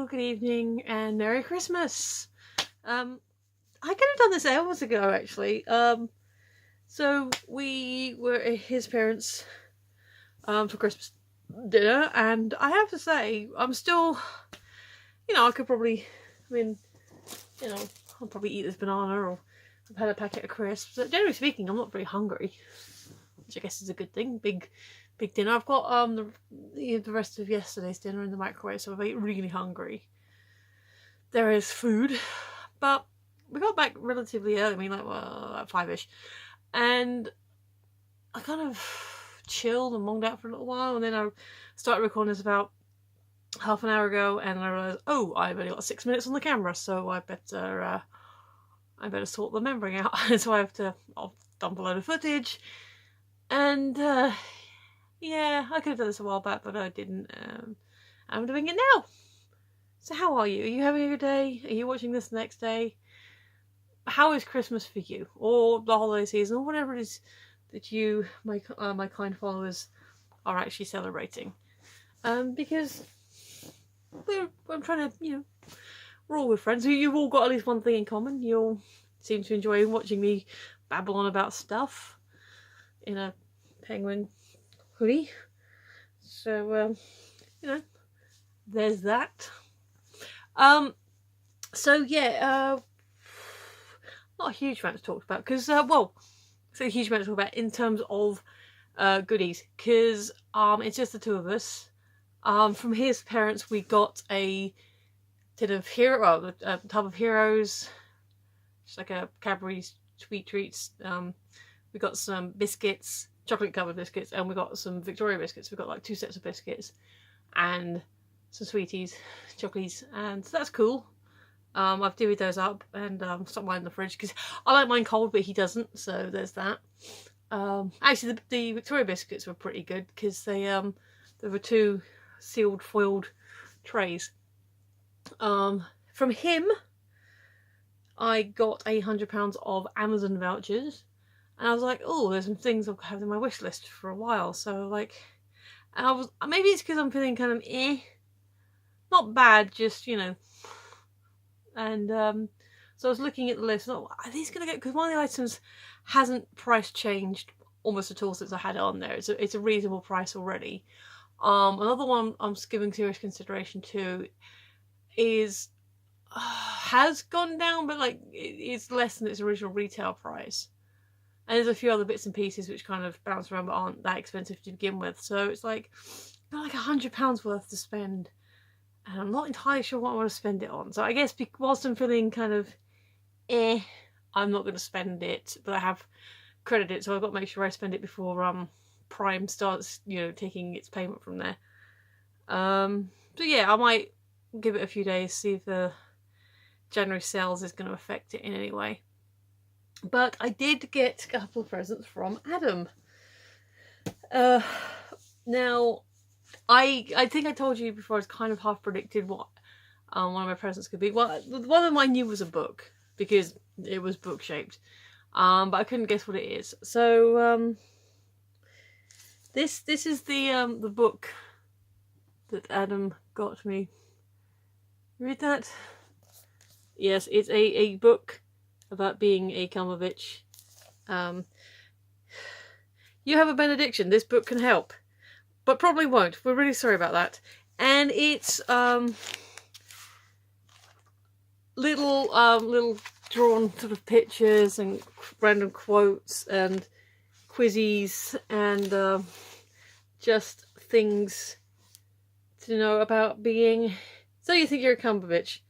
Hello, good evening, and Merry Christmas. I could have done this hours ago, actually. So we were at his parents' for Christmas dinner, and I have to say, I'm still, I could probably, I'll probably eat this banana, or I've had a packet of crisps. But generally speaking, I'm not very hungry, which I guess is a good thing. Big dinner. I've got the rest of yesterday's dinner in the microwave, so I'm really hungry. There is food, but we got back relatively early. Like 5ish, and I kind of chilled and monged out for a little while, and then I started recording this about half an hour ago, and I realised, oh, I've only got 6 minutes on the camera, so I better sort the membering out. So I'll dump a load of footage, and yeah, I could have done this a while back, but I didn't. I'm doing it now. So how are you? Are you having a good day? Are you watching this the next day? How is Christmas for you? Or the holiday season, or whatever it is that you, my kind followers, are actually celebrating. Because I'm trying to, we're all with friends. You've all got at least one thing in common. You all seem to enjoy watching me babble on about stuff in a penguin hoodie. So, there's that. So yeah, not a huge amount to talk about, because, it's a huge amount to talk about in terms of goodies, because it's just the two of us. From his parents, we got a tub of heroes, just like a Cadbury's sweet treats. We got some biscuits, chocolate covered biscuits, and we got some Victoria biscuits. We got like 2 sets of biscuits and some sweeties, chocolates, and so that's cool. I've divvied those up and stuck mine in the fridge because I like mine cold, but he doesn't, so there's that. Actually, the Victoria biscuits were pretty good because there were 2 sealed foiled trays. From him, I got £100 of Amazon vouchers, and I was like, oh, there's some things I've had in my wish list for a while. So maybe it's because I'm feeling kind of not bad, just and so I was looking at the list. Are these gonna go? Because one of the items hasn't price changed almost at all since I had it on there. It's a reasonable price already. Another one I'm giving serious consideration to has gone down, but it's less than its original retail price. And there's a few other bits and pieces which kind of bounce around but aren't that expensive to begin with. So it's like £100 worth to spend. And I'm not entirely sure what I want to spend it on. So I guess whilst I'm feeling kind of I'm not going to spend it. But I have credited it, so I've got to make sure I spend it before Prime starts, taking its payment from there. So yeah, I might give it a few days, see if the January sales is going to affect it in any way. But I did get a couple of presents from Adam. Now, I think I told you before, I was kind of half predicted what one of my presents could be. Well, one of them I knew was a book, because it was book shaped. But I couldn't guess what it is. So, this is the book that Adam got me. Read that? Yes, it's a book about being a Cumberbitch. You have a benediction. This book can help, but probably won't. We're really sorry about that. And it's little drawn sort of pictures and random quotes and quizzes and just things to know about being. So you think you're a Cumberbitch?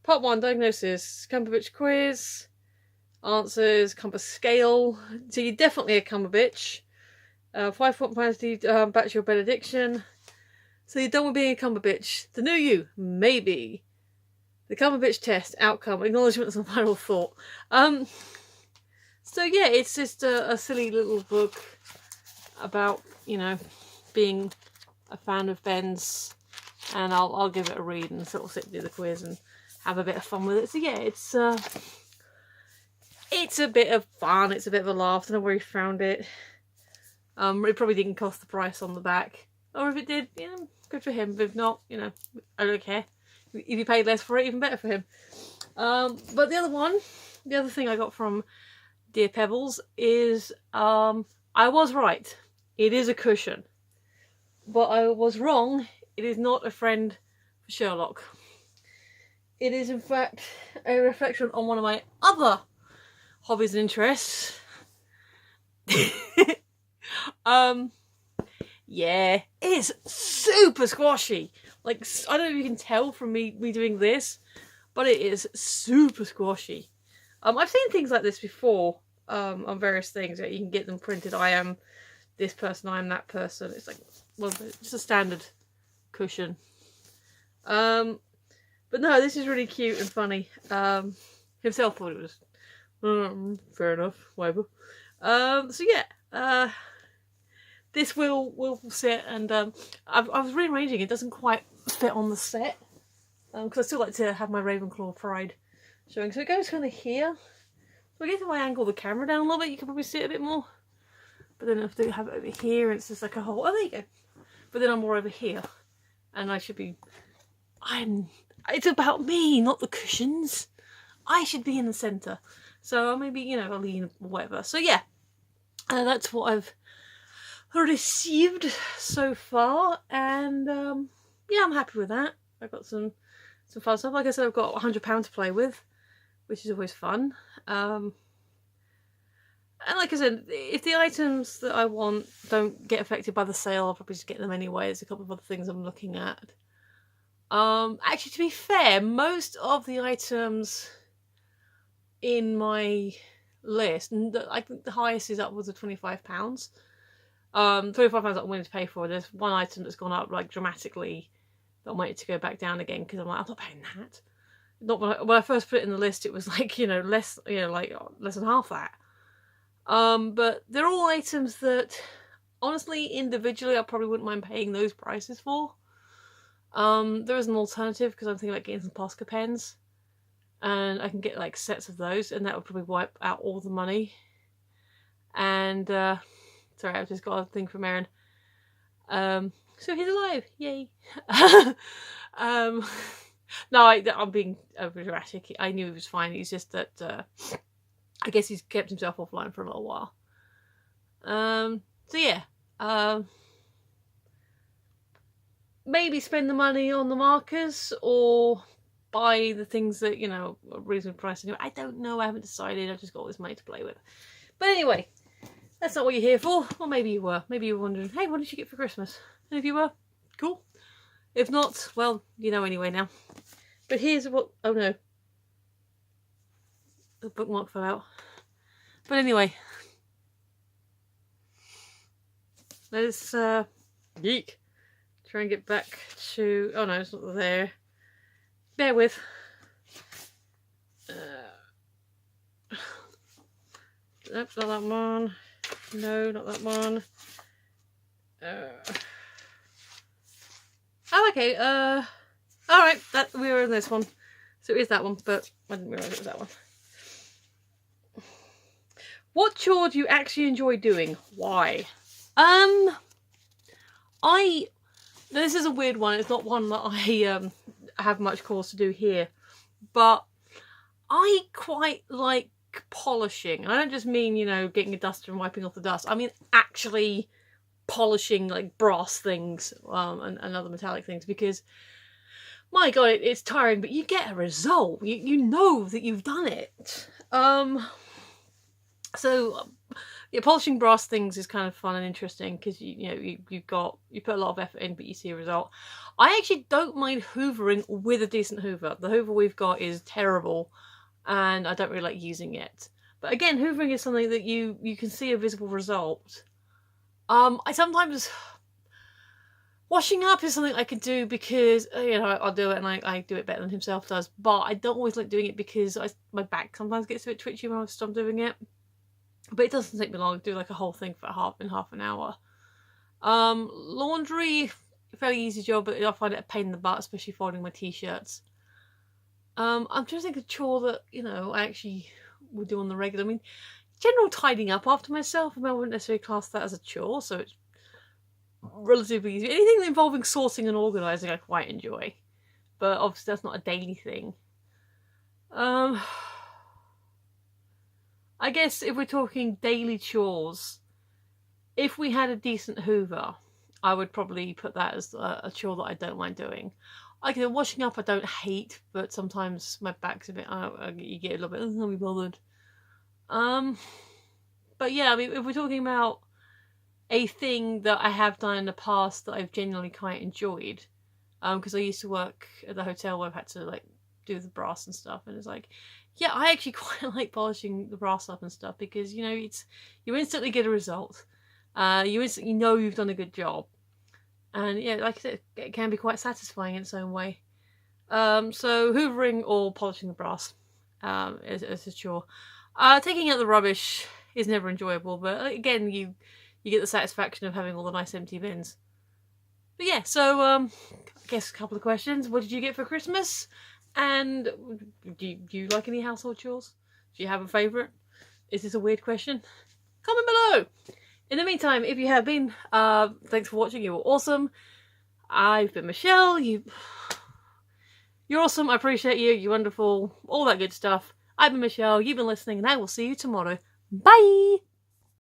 Part 1, diagnosis, Cumberbitch quiz, answers, Cumber scale. So you're definitely a Cumberbitch. 5 plans to batch your benediction. So you're done with being a Cumberbitch. The new you, maybe. The Cumberbitch test, outcome, acknowledgements and final thought. So yeah, it's just a silly little book about, being a fan of Ben's. And I'll give it a read and sort of sit through the quiz and have a bit of fun with it. So yeah, it's a bit of fun. It's a bit of a laugh. I don't know where he found it. It probably didn't cost the price on the back, or if it did, good for him. But if not, I don't care. If you paid less for it, even better for him. But the other thing I got from Dear Pebbles is I was right. It is a cushion. But I was wrong. It is not a friend for Sherlock. It is in fact a reflection on one of my other hobbies and interests. Yeah, it's super squashy. Like, I don't know if you can tell from me doing this, but it is super squashy. I've seen things like this before on various things. You can get them printed. I am this person, I am that person. It's like, well, it's a standard cushion. But no, this is really cute and funny. Himself thought it was fair enough, whatever. So yeah, this will sit, and I was rearranging. It doesn't quite fit on the set because I still like to have my Ravenclaw pride showing. So it goes kind of here. So I guess if I angle the camera down a little bit, you can probably see it a bit more. But then if I have it over here, it's just like a whole. Oh, there you go. But then I'm more over here, and I should be. It's about me, not the cushions. I should be in the centre. So maybe, I'll lean or whatever. So yeah, that's what I've received so far, and yeah, I'm happy with that. I've got some fun stuff. Like I said, I've got £100 to play with, which is always fun. And like I said, if the items that I want don't get affected by the sale, I'll probably just get them anyway. There's a couple of other things I'm looking at. Actually, to be fair, most of the items in my list, and I think the highest is upwards of £25. £25 I'm willing to pay for. There's one item that's gone up like dramatically that I'm waiting to go back down again because I'm like, I'm not paying that. Not when I first put it in the list, it was like less than half that. But they're all items that honestly, individually, I probably wouldn't mind paying those prices for. There is an alternative because I'm thinking about getting some Posca pens, and I can get like sets of those, and that would probably wipe out all the money. And sorry, I've just got a thing from Erin. So he's alive, yay! No, I'm being over dramatic. I knew he was fine. He's just that I guess he's kept himself offline for a little while. So yeah, maybe spend the money on the markers or buy the things that are reasonable price. I don't know. I haven't decided. I've just got all this money to play with. But anyway, that's not what you're here for. Or maybe you were. Maybe you were wondering, hey, what did you get for Christmas? And if you were, cool. If not, well, you know anyway now. But here's what... Oh no. The bookmark fell out. But anyway. Let's geek. Try and get back to... Oh no, it's not there. Bear with. Nope, not that one. No, not that one. Oh, okay. Alright, we were in this one. So it is that one, but I didn't realise it was that one. What chore do you actually enjoy doing? Why? This is a weird one. It's not one that I have much cause to do here, but I quite like polishing. And I don't just mean, getting a duster and wiping off the dust. I mean actually polishing like brass things and other metallic things, because my god, it's tiring, but you get a result. You know that you've done it. So yeah, polishing brass things is kind of fun and interesting because you put a lot of effort in, but you see a result. I actually don't mind hoovering with a decent hoover. The hoover we've got is terrible, and I don't really like using it. But again, hoovering is something that you can see a visible result. I sometimes... Washing up is something I can do because, I'll do it and I do it better than himself does. But I don't always like doing it because my back sometimes gets a bit twitchy when I stop doing it. But it doesn't take me long to do like a whole thing for half an hour. Laundry, fairly easy job, but I find it a pain in the butt, especially folding my t-shirts. I'm trying to think of a chore that, I actually would do on the regular. I mean, general tidying up after myself, I wouldn't necessarily class that as a chore, so it's relatively easy. Anything involving sorting and organising I quite enjoy. but obviously that's not a daily thing. I guess if we're talking daily chores, if we had a decent Hoover, I would probably put that as a chore that I don't mind doing. Like washing up, I don't hate, but sometimes my back's a bit. You get a little bit. I'll be bothered. But yeah, I mean, if we're talking about a thing that I have done in the past that I've genuinely quite enjoyed, because I used to work at the hotel where I've had to like do the brass and stuff, and it's like, yeah, I actually quite like polishing the brass up and stuff because you instantly get a result. You instantly know you've done a good job, and yeah, like I said, it can be quite satisfying in its own way. So hoovering or polishing the brass is a chore. Taking out the rubbish is never enjoyable, but again, you get the satisfaction of having all the nice empty bins. But yeah, so I guess a couple of questions. What did you get for Christmas? And do you like any household chores? Do you have a favourite? Is this a weird question? Comment below! In the meantime, if you have been, thanks for watching, you were awesome. I've been Michelle, you're awesome, I appreciate you, you're wonderful, all that good stuff. I've been Michelle, you've been listening, and I will see you tomorrow. Bye!